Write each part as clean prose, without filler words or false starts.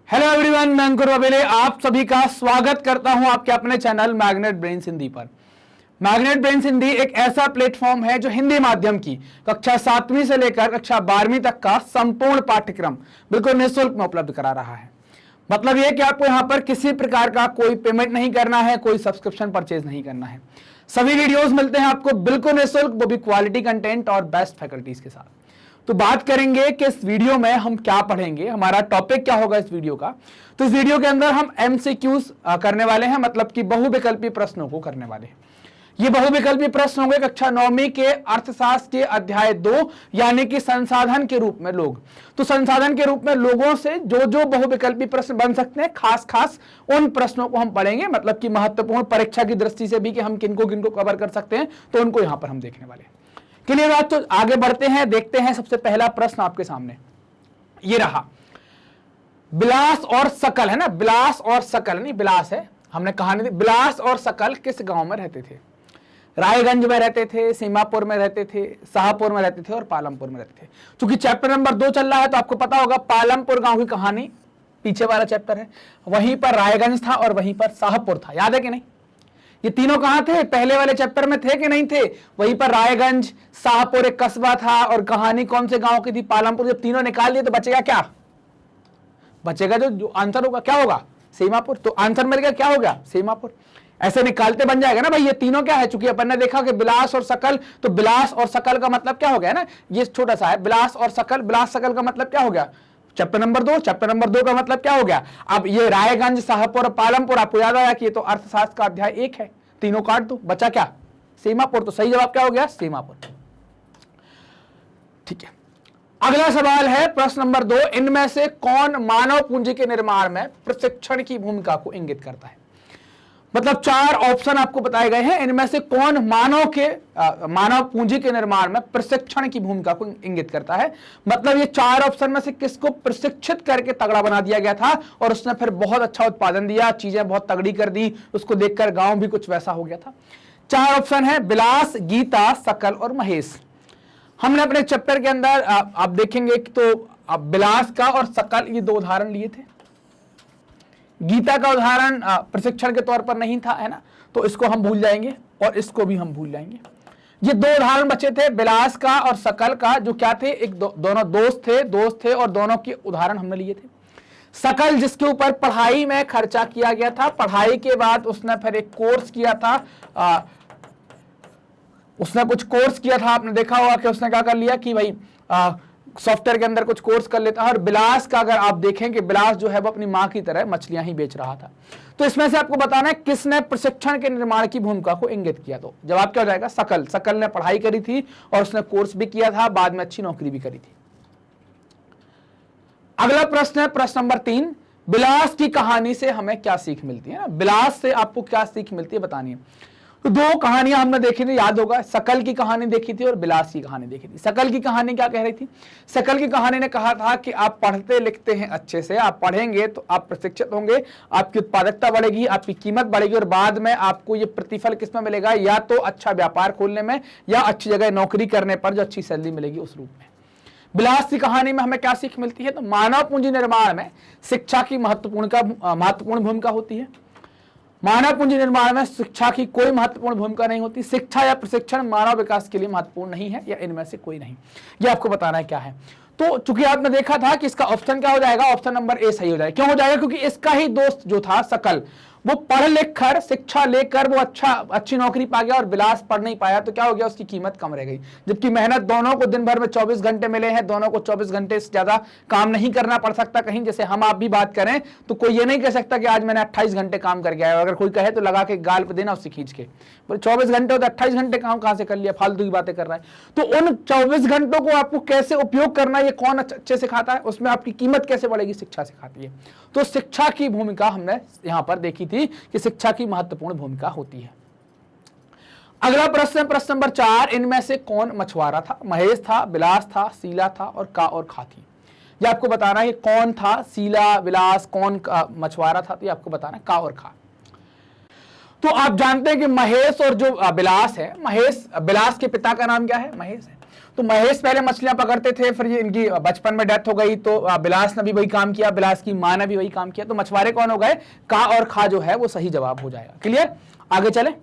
Hello everyone, मैं अंकुर बबेले आप सभी का स्वागत करता हूं आपके अपने चैनल मैग्नेट ब्रेन्स हिंदी पर। मैग्नेट ब्रेन्स हिंदी एक ऐसा प्लेटफॉर्म है जो हिंदी माध्यम की कक्षा 7वीं से लेकर कक्षा 12वीं तक का संपूर्ण पाठ्यक्रम बिल्कुल निःशुल्क में उपलब्ध करा रहा है। मतलब यह कि आपको यहां पर किसी प्रकार का कोई पेमेंट नहीं करना है, कोई सब्सक्रिप्शन परचेज नहीं करना है। सभी वीडियोस मिलते हैं आपको बिल्कुल निःशुल्क, वो भी क्वालिटी कंटेंट और बेस्ट फैकल्टीज के साथ। तो बात करेंगे कि इस वीडियो में हम क्या पढ़ेंगे, हमारा टॉपिक क्या होगा इस वीडियो का। तो इस वीडियो के अंदर हम एमसीक्यूज करने वाले हैं, मतलब कि बहुविकल्पी प्रश्नों को करने वाले हैं। ये बहुविकल्पी प्रश्न होंगे कक्षा 9वीं के अर्थशास्त्र के अध्याय 2 यानी कि संसाधन के रूप में लोग। तो संसाधन के रूप में लोगों से जो जो बहुविकल्पी प्रश्न बन सकते हैं, खास उन प्रश्नों को हम पढ़ेंगे, मतलब कि महत्वपूर्ण परीक्षा की दृष्टि से भी कि हम किनको किनको कवर कर सकते हैं, तो उनको यहां पर हम देखने वाले हैं। क्लियर बात? तो आगे बढ़ते हैं, देखते हैं। सबसे पहला प्रश्न आपके सामने ये रहा, बिलास और सकल, है ना, बिलास और सकल नहीं बिलास है, हमने कहानी दी। बिलास और सकल किस गांव में रहते थे? रायगंज में रहते थे, सीमापुर में रहते थे, शाहपुर में रहते थे और पालमपुर में रहते थे। क्योंकि चैप्टर नंबर 2 चल रहा है तो आपको पता होगा पालमपुर गांव की कहानी पीछे वाला चैप्टर है, वहीं पर रायगंज था और वहीं पर शाहपुर था। याद है कि नहीं? ये तीनों कहां थे? पहले वाले चैप्टर में थे कि नहीं थे? वहीं पर रायगंज, शाहपुर एक कस्बा था और कहानी कौन से गांव की थी? पालमपुर। जब तीनों निकाल लिए तो बचेगा क्या? बचेगा जो आंसर होगा, क्या होगा? सीमापुर। तो आंसर मिल गया, क्या हो गया? सीमापुर। ऐसे निकालते बन जाएगा ना भाई। ये तीनों क्या है? चूंकि अपन ने देखा कि बिलास और सकल, तो बिलास और सकल का मतलब क्या हो गया ना, ये छोटा सा है, बिलास और सकल। बिलास सकल का मतलब क्या हो गया? Chapter number 2। चैप्टर नंबर 2 का मतलब क्या हो गया? अब ये रायगंज, शाहपुर और पालमपुर, आपको याद आया कि ये तो अर्थशास्त्र का अध्याय 1 है। तीनों काट दो, बचा क्या? सीमापुर। तो सही जवाब क्या हो गया? सीमापुर। ठीक है, अगला सवाल है प्रश्न नंबर 2, इनमें से कौन मानव पूंजी के निर्माण में प्रशिक्षण की भूमिका को इंगित करता है? मतलब 4 ऑप्शन आपको बताए गए हैं, इनमें से कौन मानव पूंजी के निर्माण में प्रशिक्षण की भूमिका को इंगित करता है। मतलब ये 4 ऑप्शन में से किसको प्रशिक्षित करके तगड़ा बना दिया गया था और उसने फिर बहुत अच्छा उत्पादन दिया, चीजें बहुत तगड़ी कर दी, उसको देखकर गांव भी कुछ वैसा हो गया था। 4 ऑप्शन है, बिलास, गीता, सकल और महेश। हमने अपने चैप्टर के अंदर आप देखेंगे तो बिलास का और सकल ये 2 उदाहरण लिए थे। गीता का उदाहरण प्रशिक्षण के तौर पर नहीं था, है ना, तो इसको हम भूल जाएंगे और इसको भी हम भूल जाएंगे। ये 2 उदाहरण बचे थे, बिलास का और सकल का, जो क्या थे, एक दोनों दोस्त थे और दोनों के उदाहरण हमने लिए थे। सकल जिसके ऊपर पढ़ाई में खर्चा किया गया था, पढ़ाई के बाद उसने फिर एक कोर्स किया था, उसने कुछ कोर्स किया था, आपने देखा होगा कि उसने क्या कर लिया कि भाई सॉफ्टवेयर के अंदर कुछ कोर्स कर लेता है। और बिलास का अगर आप देखें कि बिलास जो है वो अपनी मां की तरह मछलियां ही बेच रहा था। तो इसमें से आपको बताना है किसने प्रशिक्षण के निर्माण की भूमिका को इंगित किया। तो जवाब क्या हो जाएगा? सकल। सकल ने पढ़ाई करी थी और उसने कोर्स भी किया था, बाद में अच्छी नौकरी भी करी थी। अगला प्रश्न है प्रश्न नंबर 3, बिलास की कहानी से हमें क्या सीख मिलती है ना, बिलास से आपको क्या सीख मिलती है बतानी है। तो 2 कहानियां हमने देखी थी, याद होगा, सकल की कहानी देखी थी और बिलास की कहानी देखी थी। सकल की कहानी क्या कह रही थी? सकल की कहानी ने कहा था कि आप पढ़ते लिखते हैं अच्छे से, आप पढ़ेंगे तो आप प्रशिक्षित होंगे, आपकी उत्पादकता बढ़ेगी, आपकी कीमत बढ़ेगी और बाद में आपको ये प्रतिफल किसमें मिलेगा? या तो अच्छा व्यापार खोलने में या अच्छी जगह नौकरी करने पर जो अच्छी सैलरी मिलेगी उस रूप में। बिलास की कहानी में हमें क्या सीख मिलती है? तो मानव पूंजी निर्माण में शिक्षा की महत्वपूर्ण भूमिका होती है। मानव पूंजी निर्माण में शिक्षा की कोई महत्वपूर्ण भूमिका नहीं होती। शिक्षा या प्रशिक्षण मानव विकास के लिए महत्वपूर्ण नहीं है, या इनमें से कोई नहीं। ये आपको बताना है क्या है। तो चूंकि आपने देखा था कि इसका ऑप्शन क्या हो जाएगा, ऑप्शन नंबर ए सही हो जाएगा। क्यों हो जाएगा? क्योंकि इसका ही दोस्त जो था सकल, वो पढ़ लिख कर शिक्षा लेकर वो अच्छी नौकरी पा गया और बिलास पढ़ नहीं पाया, तो क्या हो गया? उसकी कीमत कम रह गई। जबकि मेहनत दोनों को दिन भर में 24 घंटे मिले हैं, दोनों को 24 घंटे से ज्यादा काम नहीं करना पड़ सकता कहीं। जैसे हम आप भी बात करें तो कोई ये नहीं कह सकता कि आज मैंने 28 घंटे काम कर गया है। अगर कोई कहे तो लगा के गाल पे देना उससे खींच के, 24 घंटे हो तो 28 घंटे काम कहां से कर लिया, फालतू की बातें कर रहा है। तो उन 24 घंटों को आपको कैसे उपयोग करना है ये कौन अच्छे सिखाता है, उसमें आपकी कीमत कैसे बढ़ेगी? शिक्षा सिखाती है। तो शिक्षा की भूमिका हमने यहां पर देखी थी कि शिक्षा की महत्वपूर्ण भूमिका होती है। अगला प्रश्न प्रश्न नंबर 4, इनमें से कौन मछुआरा था? महेश था, बिलास था, शीला था और का और खा थी। ये आपको बताना है कि कौन था, शीला, बिलास, कौन मछुआरा था, तो ये आपको बताना है का और खा। तो आप जानते हैं कि महेश और जो बिलास है, बिलास के पिता का नाम क्या है? महेश है। तो महेश पहले मछलियां पकड़ते थे, फिर ये इनकी बचपन में डेथ हो गई तो बिलास ने भी वही काम किया, बिलास की मां ने भी वही काम किया, तो मछुआरे कौन हो गए? का और खा जो है वो सही जवाब हो जाएगा। क्लियर? आगे चले।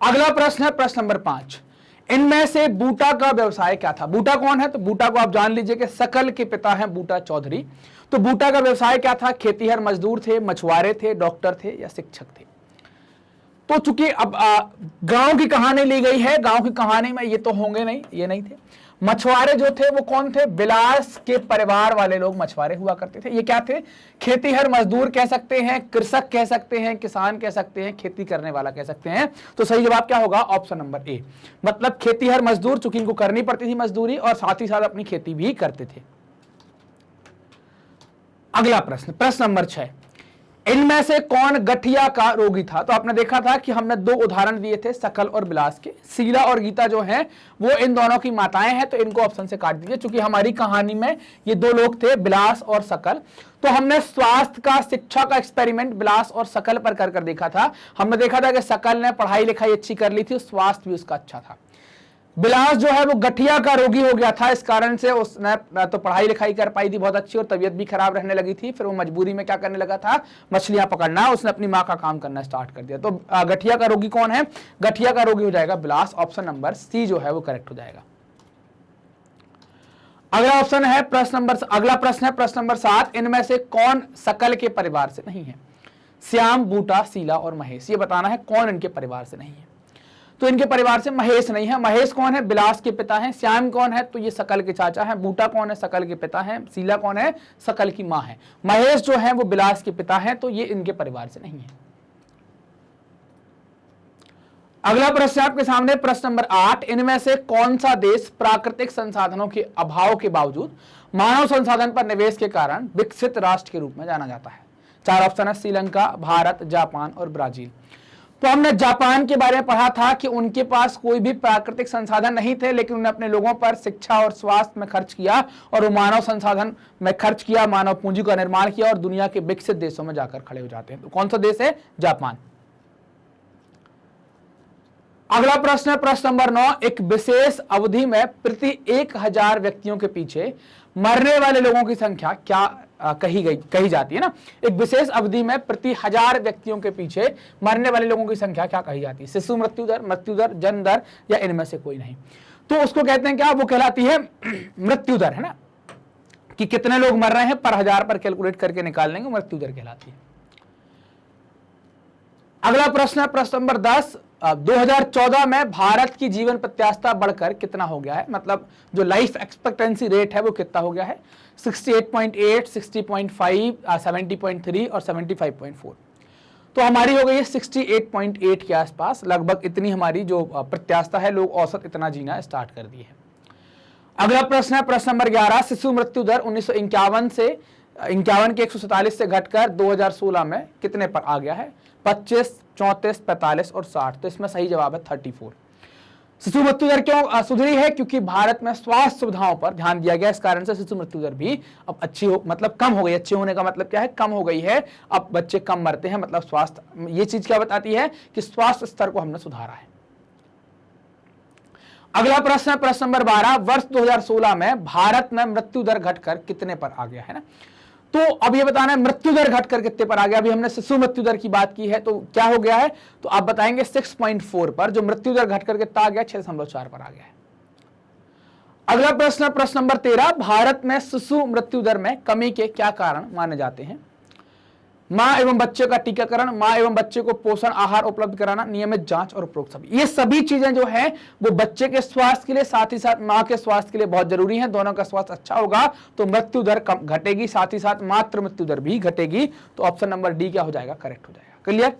अगला प्रश्न है प्रश्न नंबर 5। इनमें से बूटा का व्यवसाय क्या था? बूटा कौन है? तो बूटा को आप जान लीजिए कि सकल के पिता हैं बूटा चौधरी। तो बूटा का व्यवसाय क्या था? खेतीहर मजदूर थे, मछुआरे थे, डॉक्टर थे या शिक्षक थे? तो चूंकि अब गांव की कहानी ली गई है, गांव की कहानी में ये तो होंगे नहीं, ये नहीं थे। मछुआरे जो थे वो कौन थे? बिलास के परिवार वाले लोग मछुआरे हुआ करते थे। ये क्या थे? खेतीहर मजदूर कह सकते हैं, कृषक कह सकते हैं, किसान कह सकते हैं, खेती करने वाला कह सकते हैं। तो सही जवाब क्या होगा? Option number A. मतलब खेतीहर मजदूर, चूंकि इनको करनी पड़ती थी मजदूरी और साथ ही साथ अपनी खेती भी करते थे। अगला प्रश्न, प्रश्न नंबर 6। इनमें से कौन गठिया का रोगी था? तो आपने देखा था कि हमने 2 उदाहरण दिए थे सकल और बिलास के। शीला और गीता जो हैं वो इन दोनों की माताएं हैं, तो इनको ऑप्शन से काट दीजिए। चूंकि हमारी कहानी में ये 2 लोग थे, बिलास और सकल। तो हमने स्वास्थ्य का, शिक्षा का एक्सपेरिमेंट बिलास और सकल पर कर देखा था। हमने देखा था कि सकल ने पढ़ाई लिखाई अच्छी कर ली थी, स्वास्थ्य भी उसका अच्छा था। बिलास जो है वो गठिया का रोगी हो गया था, इस कारण से उसने तो पढ़ाई लिखाई कर पाई थी बहुत अच्छी और तबीयत भी खराब रहने लगी थी। फिर वो मजबूरी में क्या करने लगा था? मछलियां पकड़ना। उसने अपनी माँ का काम करना स्टार्ट कर दिया। तो गठिया का रोगी कौन है? गठिया का रोगी हो जाएगा बिलास। ऑप्शन नंबर सी जो है वो करेक्ट हो जाएगा। अगला ऑप्शन है अगला प्रश्न है प्रश्न नंबर 7। इनमें से कौन सकल के परिवार से नहीं है? श्याम, बूटा, शीला और महेश। ये बताना है कौन इनके परिवार से नहीं है। तो इनके परिवार से महेश नहीं है। महेश कौन है? बिलास के पिता हैं। श्याम कौन है? तो ये सकल के चाचा हैं। बूटा कौन है? सकल के पिता हैं। शीला कौन है? सकल की मां है। महेश जो है वो बिलास के पिता हैं, तो ये इनके परिवार से नहीं है। अगला प्रश्न आपके सामने प्रश्न नंबर 8। इनमें से कौन सा देश प्राकृतिक संसाधनों के अभाव के बावजूद मानव संसाधन पर निवेश के कारण विकसित राष्ट्र के रूप में जाना जाता है? 4 ऑप्शन है, श्रीलंका, भारत, जापान और ब्राजील। तो हमने जापान के बारे में पढ़ा था कि उनके पास कोई भी प्राकृतिक संसाधन नहीं थे, लेकिन उन्होंने अपने लोगों पर शिक्षा और स्वास्थ्य में खर्च किया और वो मानव संसाधन में खर्च किया, मानव पूंजी का निर्माण किया और दुनिया के विकसित देशों में जाकर खड़े हो जाते हैं। तो कौन सा देश है? जापान। अगला प्रश्न है प्रश्न नंबर 9। एक विशेष अवधि में प्रति 1000 व्यक्तियों के पीछे मरने वाले लोगों की संख्या क्या कही जाती है ना? एक विशेष अवधि में प्रति 1000 व्यक्तियों के पीछे मरने वाले लोगों की संख्या क्या कही जाती है? शिशु मृत्यु दर, जन्म दर या इनमें से कोई नहीं? तो उसको कहते हैं क्या? वो कहलाती है मृत्यु दर, है ना? कि कितने लोग मर रहे हैं पर 1000 पर कैलकुलेट करके निकाल लेंगे, मृत्यु दर कहलाती है। अगला प्रश्न है प्रश्न नंबर 10। 2014 में भारत की जीवन प्रत्याशा बढ़कर कितना हो गया है? मतलब जो लाइफ एक्सपेक्टेंसी रेट है वो कितना हो गया है? 68.8, 60.5, 70.3 और 75.4। तो हमारी हो गई है 68.8 के आसपास, लगभग इतनी हमारी जो प्रत्याशा है, लोग औसत इतना जीना स्टार्ट कर दिए हैं। अगला प्रश्न है प्रश्न नंबर 11। शिशु मृत्यु दर 1951 से 51 के 147 से घटकर 2016 में कितने पर आ गया है? 25, 34, 45 और 60। तो इसमें सही जवाब है 34। शिशु मृत्यु दर क्यों सुधरी है? क्योंकि भारत में स्वास्थ्य सुविधाओं पर ध्यान दिया गया, इस कारण से शिशु मृत्यु दर भी अब अच्छी हो, मतलब कम हो गई। अच्छी होने का मतलब क्या है? कम हो गई है। अब बच्चे कम मरते हैं, मतलब स्वास्थ्य, ये चीज क्या बताती है कि स्वास्थ्य स्तर को हमने सुधारा है। अगला प्रश्न है प्रश्न नंबर 12। वर्ष 2016 में भारत में मृत्यु दर घटकर कितने पर आ गया है ना? तो अब ये बताना है मृत्यु दर घटकर कितने पर आ गया। अभी हमने शिशु मृत्यु दर की बात की है, तो क्या हो गया है? तो आप बताएंगे 6.4 पर। जो मृत्यु दर घटकर कितना आ गया? 6.4 पर आ गया है। अगला प्रश्न प्रश्न नंबर 13। भारत में शिशु मृत्यु दर में कमी के क्या कारण माने जाते हैं? मां एवं बच्चे का टीकाकरण, मां एवं बच्चे को पोषण आहार उपलब्ध कराना, नियमित जांच और उपरोक्त सभी। ये सभी चीजें जो है वो बच्चे के स्वास्थ्य के लिए, साथ ही साथ मां के स्वास्थ्य के लिए बहुत जरूरी है। दोनों का स्वास्थ्य अच्छा होगा तो मृत्यु दर कम घटेगी, साथ ही साथ मातृ मृत्यु दर भी घटेगी। तो ऑप्शन नंबर डी क्या हो जाएगा? करेक्ट हो जाएगा। क्लियर?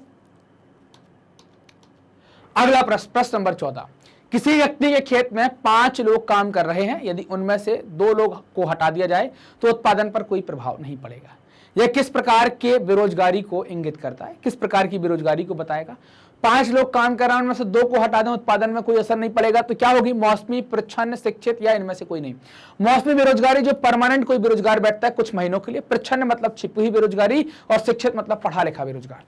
अगला प्रश्न नंबर 14। किसी व्यक्ति के खेत में 5 लोग काम कर रहे हैं, यदि उनमें से 2 लोग को हटा दिया जाए तो उत्पादन पर कोई प्रभाव नहीं पड़ेगा। यह किस प्रकार के बेरोजगारी को इंगित करता है? किस प्रकार की बेरोजगारी को बताएगा? 5 लोग काम कर रहे हैं, उनमें से 2 को हटा दें, उत्पादन में कोई असर नहीं पड़ेगा। तो क्या होगी? मौसमी, प्रच्छन्न, शिक्षित या इनमें से कोई नहीं। मौसमी बेरोजगारी जो परमानेंट कोई बेरोजगार बैठता है कुछ महीनों के लिए, प्रच्छन्न मतलब छिपी हुई बेरोजगारी, और शिक्षित मतलब पढ़ा लिखा बेरोजगार।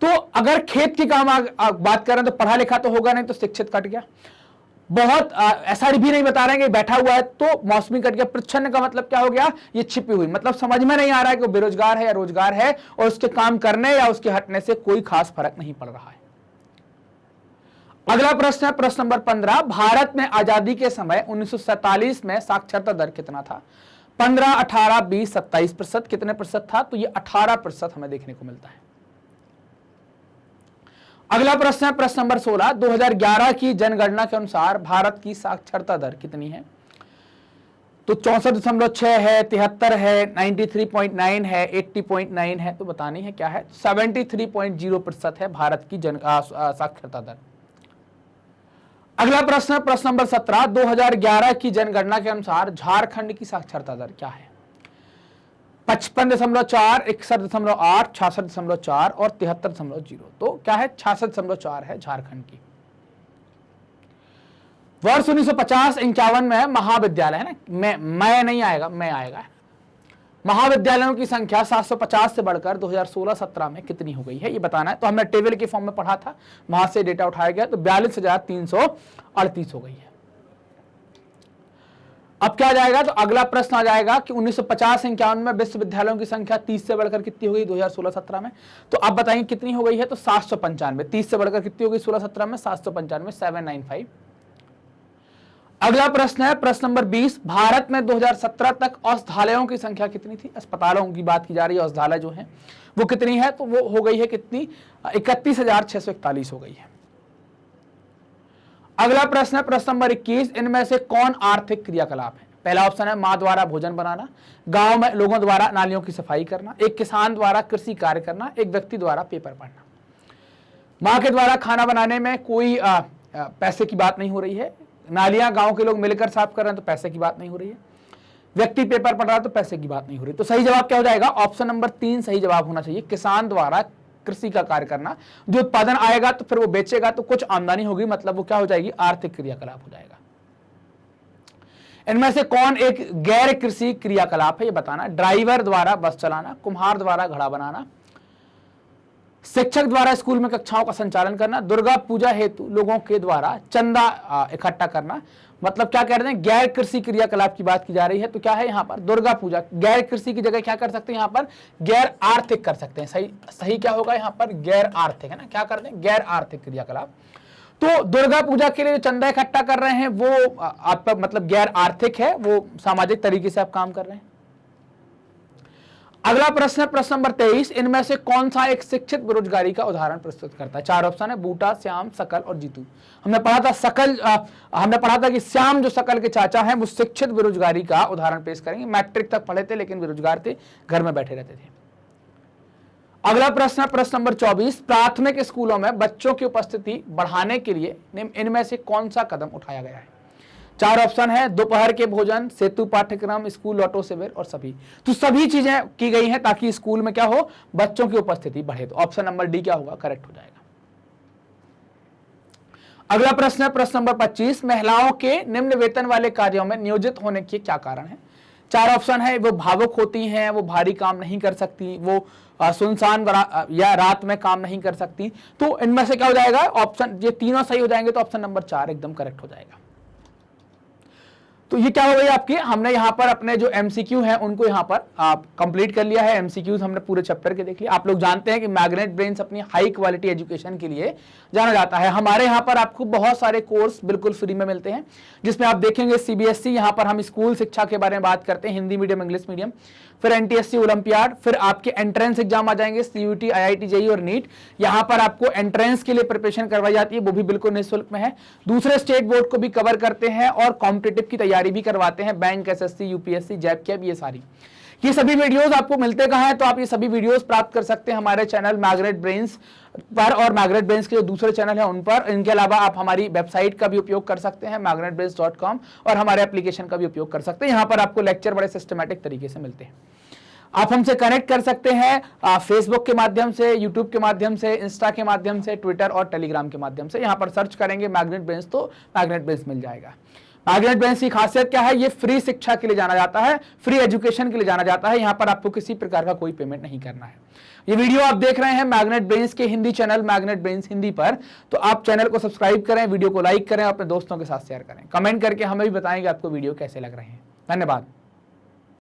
तो अगर खेत की काम बात कर रहे हैं तो पढ़ा लिखा तो होगा नहीं, तो शिक्षित कट गया। बहुत ऐसा भी नहीं बता रहे हैं कि बैठा हुआ है तो मौसमी कट गया। प्रच्छन्न का मतलब क्या हो गया, ये छिपी हुई, मतलब समझ में नहीं आ रहा है कि वो बेरोजगार है या रोजगार है, और उसके काम करने या उसके हटने से कोई खास फर्क नहीं पड़ रहा है। अगला प्रश्न है प्रश्न नंबर 15, भारत में आजादी के समय 1947 में साक्षरता दर कितना था? 15, 18, 20, 27%, कितने प्रतिशत था? तो ये 18% हमें देखने को मिलता है। अगला प्रश्न है प्रश्न नंबर 16, 2011 की जनगणना के अनुसार भारत की साक्षरता दर कितनी है? तो 64.6 है, 73 है, 93.9 है, 80.9 है। तो बतानी है क्या है? 73.0% है भारत की साक्षरता दर। अगला प्रश्न है प्रश्न नंबर 17, 2011 की जनगणना के अनुसार झारखंड की साक्षरता दर क्या है? 55.4, 61.8, 66.4 और 73.0। तो क्या है? 66.4 है झारखंड की। वर्ष 1950-51 में महाविद्यालय है ना, मैं नहीं आएगा, मैं आएगा, महाविद्यालयों की संख्या 750 से बढ़कर 2016-17 में कितनी हो गई है, ये बताना है। तो हमने टेबल के फॉर्म में पढ़ा था, वहां से डेटा उठाया गया, तो 42,338 हो गई है। अब क्या जाएगा? तो अगला प्रश्न आ जाएगा कि 1950-51 में विश्वविद्यालयों की संख्या 30 से बढ़कर कितनी हो गई 2016-17 में? तो अब बताएंगे कितनी हो गई है? तो 795। 30 से बढ़कर कितनी हो गई 16-17 में? 795, 795। अगला प्रश्न है प्रश्न नंबर 20, भारत में 2017 तक औषधालयों की संख्या कितनी थी? अस्पतालों की बात की जा रही है, औषधालय जो है वो कितनी है? तो वो हो गई है कितनी? 31,641 हो गई है। अगला प्रश्न है प्रश्न नंबर 21, इनमें से कौन आर्थिक क्रियाकलाप है? पहला ऑप्शन है मां द्वारा भोजन बनाना, गांव में लोगों द्वारा नालियों की सफाई करना, एक किसान द्वारा कृषि कार्य करना, एक व्यक्ति द्वारा पेपर पढ़ना। मां के द्वारा खाना बनाने में कोई पैसे की बात नहीं हो रही है, नालियां गांव के लोग मिलकर साफ कर रहे हैं तो पैसे की बात नहीं हो रही है, व्यक्ति पेपर पढ़ रहा है तो पैसे की बात नहीं हो रही। तो सही जवाब क्या हो जाएगा? ऑप्शन नंबर 3 सही जवाब होना चाहिए, किसान द्वारा कृषि का कार्य करना। जो उत्पादन आएगा तो फिर वो बेचेगा तो कुछ आमदनी होगी, मतलब वो क्या हो जाएगी? आर्थिक क्रियाकलाप हो जाएगा। इनमें से कौन एक गैर कृषि क्रियाकलाप है, ये बताना। ड्राइवर द्वारा बस चलाना, कुम्हार द्वारा घड़ा बनाना, शिक्षक द्वारा स्कूल में कक्षाओं का संचालन करना, दुर्गा पूजा हेतु लोगों के द्वारा चंदा इकट्ठा करना। मतलब क्या कह रहे हैं? गैर कृषि क्रियाकलाप की बात की जा रही है। तो क्या है यहाँ पर? दुर्गा पूजा। गैर कृषि की जगह क्या कर सकते हैं यहाँ पर? गैर आर्थिक कर सकते हैं। सही क्या होगा यहाँ पर? गैर आर्थिक, है ना। क्या करते हैं? गैर आर्थिक क्रियाकलाप। तो दुर्गा पूजा के लिए जो चंदा इकट्ठा कर रहे हैं वो आपका मतलब गैर आर्थिक है, वो सामाजिक तरीके से आप काम कर रहे हैं। अगला प्रश्न है प्रश्न नंबर 23, इनमें से कौन सा एक शिक्षित बेरोजगारी का उदाहरण प्रस्तुत करता है? 4 ऑप्शन है, बूटा, श्याम, सकल और जीतू। हमने पढ़ा था कि श्याम जो सकल के चाचा हैं वो शिक्षित बेरोजगारी का उदाहरण पेश करेंगे। मैट्रिक तक पढ़े थे लेकिन बेरोजगार थे, घर में बैठे रहते थे। अगला प्रश्न है प्रश्न नंबर 24, प्राथमिक स्कूलों में बच्चों की उपस्थिति बढ़ाने के लिए इनमें से कौन सा कदम उठाया गया है? 4 ऑप्शन है, दोपहर के भोजन, सेतु पाठ्यक्रम, स्कूल ऑटो शिविर और सभी। तो सभी चीजें की गई हैं ताकि स्कूल में क्या हो? बच्चों की उपस्थिति बढ़े। तो ऑप्शन नंबर डी क्या होगा? करेक्ट हो जाएगा। अगला प्रश्न है प्रश्न नंबर 25, महिलाओं के निम्न वेतन वाले कार्यों में नियोजित होने के क्या कारण है? 4 ऑप्शन है, वो भावुक होती हैं, वो भारी काम नहीं कर सकती, वो सुनसान या रात में काम नहीं कर सकती। तो इनमें से क्या हो जाएगा? ऑप्शन, ये तीनों सही हो जाएंगे तो ऑप्शन नंबर 4 एकदम करेक्ट हो जाएगा। तो ये क्या हो गई आपकी? हमने यहाँ पर अपने जो एमसीक्यू हैं उनको यहाँ पर आप कंप्लीट कर लिया है। एमसीक्यूज हमने पूरे चैप्टर के देख लिया। आप लोग जानते हैं कि मैग्नेट ब्रेन्स अपनी हाई क्वालिटी एजुकेशन के लिए जाना जाता है। हमारे यहाँ पर आपको बहुत सारे कोर्स बिल्कुल फ्री में मिलते हैं, जिसमें आप देखेंगे सीबीएसई, यहाँ पर हम स्कूल शिक्षा के बारे में बात करते हैं, हिंदी मीडियम, इंग्लिश मीडियम, फिर एनटीएससी ओलंपियाड, फिर आपके एंट्रेंस एग्जाम आ जाएंगे, सीयूटी, आईआईटी, जेईई और नीट। यहाँ पर आपको एंट्रेंस के लिए प्रिपरेशन करवाई जाती है, वो भी बिल्कुल निःशुल्क में है। दूसरे स्टेट बोर्ड को भी कवर करते हैं और कॉम्पिटिटिव की तैयारी भी करवाते हैं, बैंक, एसएससी, यूपीएससी, जैब कैब, ये सारी। ये सभी वीडियोस आपको मिलते कहाँ हैं? तो आप ये सभी वीडियोस प्राप्त कर सकते हैं हमारे चैनल मैग्नेट ब्रेन्स पर और मैग्नेट ब्रेन्स के जो दूसरे चैनल हैं उन पर। इनके अलावा आप हमारी वेबसाइट का भी उपयोग कर सकते हैं magnetbrains.com, और हमारे एप्लीकेशन का भी उपयोग कर सकते हैं। यहाँ पर आपको लेक्चर बड़े सिस्टमैटिक तरीके से मिलते हैं। आप हमसे कनेक्ट कर सकते हैं फेसबुक के माध्यम से, यूट्यूब के माध्यम से, इंस्टा के माध्यम से, ट्विटर और टेलीग्राम के माध्यम से। यहाँ पर सर्च करेंगे मैग्नेट ब्रेन्स तो मैग्नेट ब्रेन्स मिल जाएगा। मैग्नेट ब्रेन्स की खासियत क्या है? ये फ्री शिक्षा के लिए जाना जाता है, फ्री एजुकेशन के लिए जाना जाता है। यहां पर आपको किसी प्रकार का कोई पेमेंट नहीं करना है। ये वीडियो आप देख रहे हैं मैग्नेट ब्रेन्स के Hindi channel magnet brains Hindi पर, तो आप चैनल को सब्सक्राइब करें, वीडियो को लाइक करें, अपने दोस्तों के साथ शेयर करें, कमेंट करके हमें भी बताएं कि आपको वीडियो कैसे लग रहे हैं। धन्यवाद।